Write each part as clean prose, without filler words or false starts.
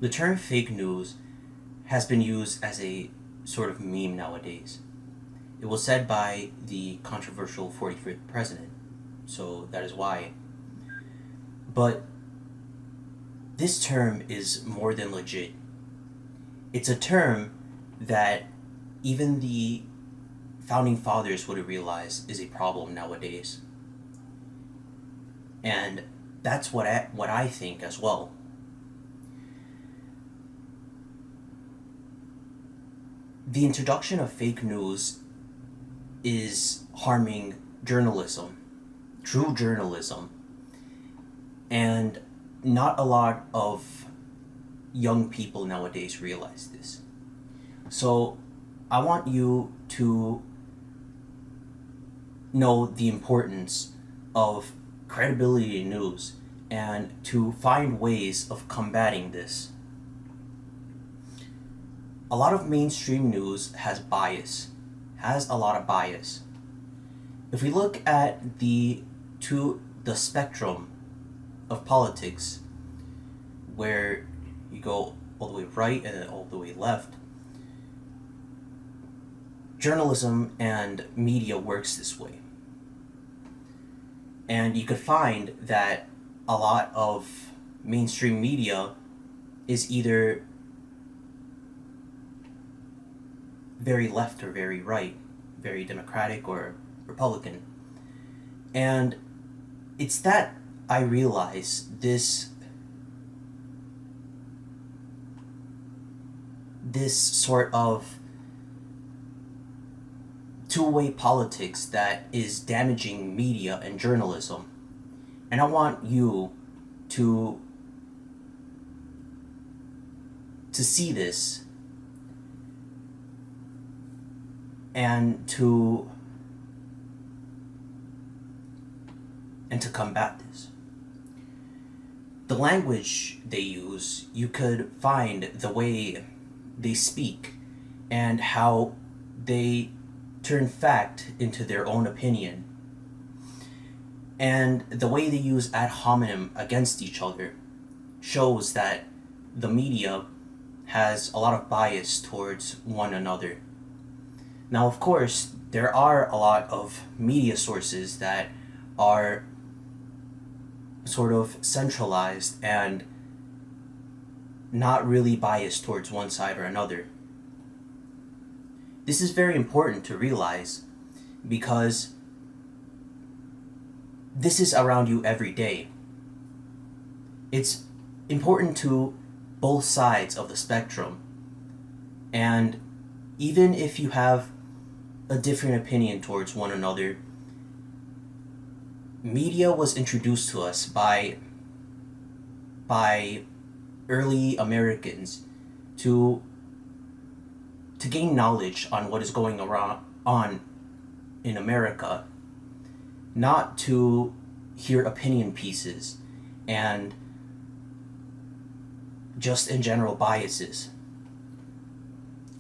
The term fake news has been used as a sort of meme nowadays. It was said by the controversial 45th president, so that is why. But this term is more than legit. It's a term that even the founding fathers would have realized is a problem nowadays. And that's what I think as well. The introduction of fake news is harming journalism, true journalism, and not a lot of young people nowadays realize this. So I want you to know the importance of credibility in news and to find ways of combating this. A lot of mainstream news has a lot of bias. If we look at the spectrum of politics, where you go all the way right and then all the way left, journalism and media works this way. And you could find that a lot of mainstream media is either very left or very right, very Democratic or Republican. And it's that I realize this sort of two-way politics that is damaging media and journalism. And I want you to see this and to combat this. The language they use, you could find the way they speak and how they turn fact into their own opinion, and the way they use ad hominem against each other shows that the media has a lot of bias towards one another. Now, of course, there are a lot of media sources that are sort of centralized and not really biased towards one side or another. This is very important to realize because this is around you every day. It's important to both sides of the spectrum. And even if you have a different opinion towards one another, media was introduced to us by early Americans to gain knowledge on what is going on in America, not to hear opinion pieces and just in general biases.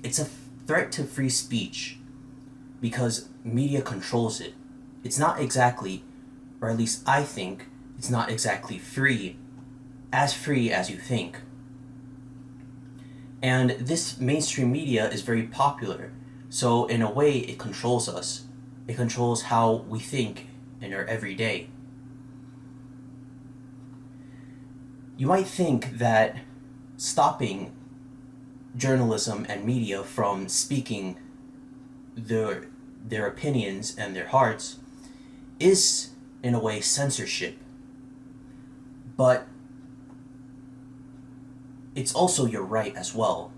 It's a threat to free speech because media controls it. It's not exactly, or at least I think, it's not exactly free as you think. And this mainstream media is very popular, so in a way it controls us. It controls how we think in our everyday. You might think that stopping journalism and media from speaking their opinions and their hearts is, in a way, censorship. But it's also your right as well.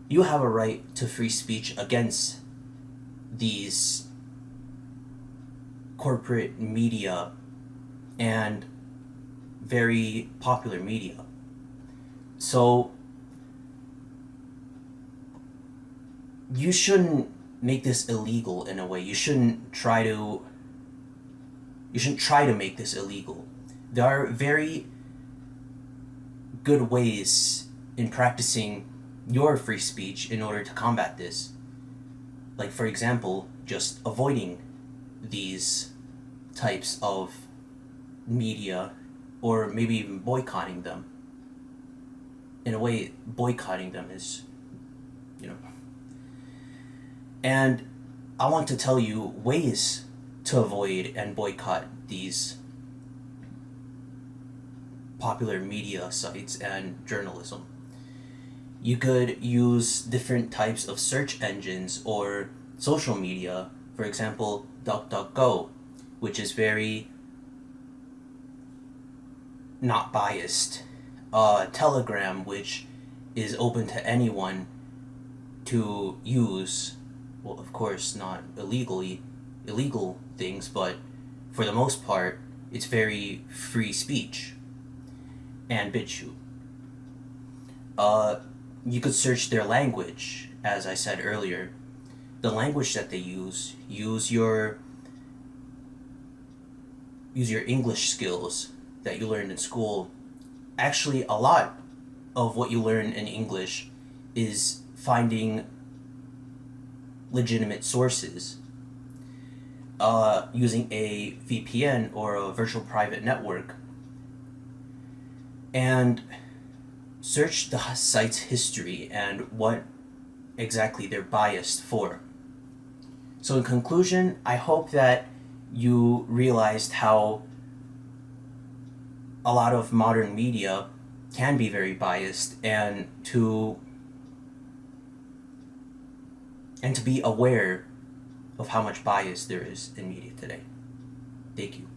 You have a right to free speech against these corporate media and very popular media. So you shouldn't make this illegal in a way. You shouldn't try to make this illegal. There are very good ways in practicing your free speech in order to combat this. Like, for example, just avoiding these types of media or maybe even boycotting them. in a way, boycotting them is, you know. And I want to tell you ways to avoid and boycott these popular media sites and journalism. You could use different types of search engines or social media, for example, DuckDuckGo, which is very not biased. Telegram, which is open to anyone to use, well, of course, not illegal things, but for the most part, it's very free speech. And BitChute. You could search their language, as I said earlier. The language that they use your English skills that you learned in school. Actually, a lot of what you learn in English is finding legitimate sources, using a VPN or a virtual private network, and search the site's history and what exactly they're biased for. So in conclusion, I hope that you realized how a lot of modern media can be very biased, and to be aware of how much bias there is in media today. Thank you.